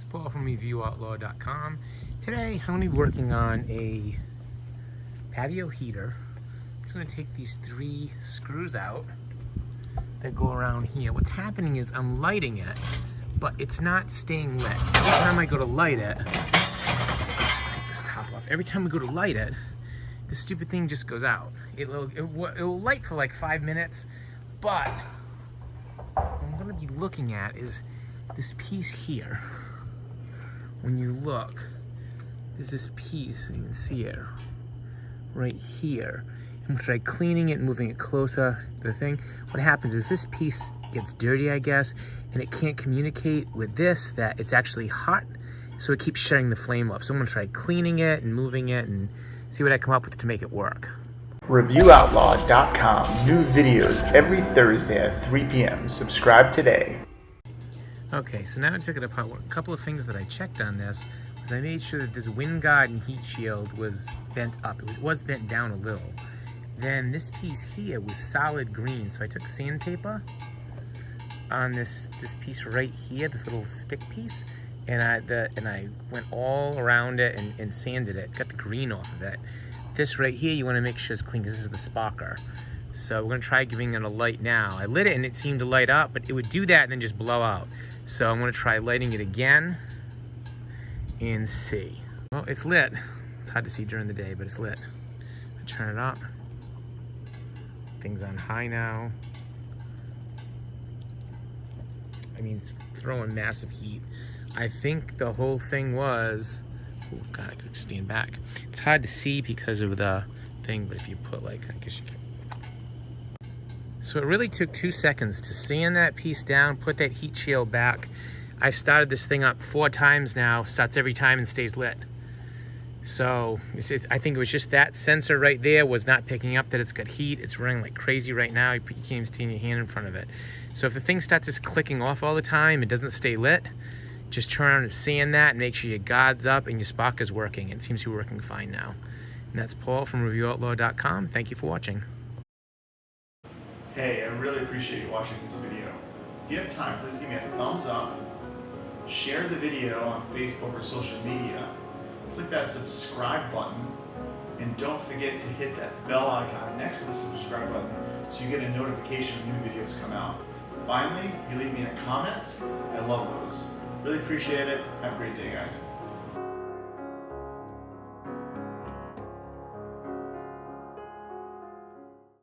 Paul from Outlaw.com. Today I'm going to be working on a patio heater. I'm just going to take these 3 screws out that go around here. What's happening is I'm lighting it, but it's not staying lit. Every time I go to light it, let's take this top off. Every time we go to light it, the stupid thing just goes out. It will light for like 5 minutes, but what I'm going to be looking at is this piece here. When you look, there's this piece, you can see it right here. I'm gonna try cleaning it and moving it closer to the thing. What happens is this piece gets dirty, I guess, and it can't communicate with this that it's actually hot, so it keeps shutting the flame off. So I'm gonna try cleaning it and moving it and see what I come up with to make it work. ReviewOutlaw.com. New videos every Thursday at 3 p.m. Subscribe today. Okay, so now I took it apart. A couple of things that I checked on this was I made sure that this wind guard and heat shield was bent up. It was bent down a little. Then this piece here was solid green, so I took sandpaper on this piece right here, this little stick piece, and I went all around it and sanded it, got the green off of it. This right here, you want to make sure it's clean because this is the sparker. So we're going to try giving it a light now. I lit it and it seemed to light up, but it would do that and then just blow out. So I'm going to try lighting it again and see. Well, it's lit. It's hard to see during the day, but it's lit. I turn it up. Things on high now. I mean, it's throwing massive heat. I think the whole thing was, oh God, I could stand back. It's hard to see because of the thing, but if you put like, I guess you can. So it really took 2 seconds to sand that piece down, put that heat shield back. I've started this thing up 4 times now, starts every time and stays lit. So I think it was just that sensor right there was not picking up that it's got heat. It's running like crazy right now. You can't even stand your hand in front of it. So if the thing starts just clicking off all the time, it doesn't stay lit, just turn around and sand that and make sure your guard's up and your spark is working. It seems to be working fine now. And that's Paul from ReviewOutlaw.com. Thank you for watching. Hey, I really appreciate you watching this video. If you have time, please give me a thumbs up, share the video on Facebook or social media, click that subscribe button, and don't forget to hit that bell icon next to the subscribe button so you get a notification when new videos come out. Finally, if you leave me a comment, I love those. Really appreciate it. Have a great day, guys.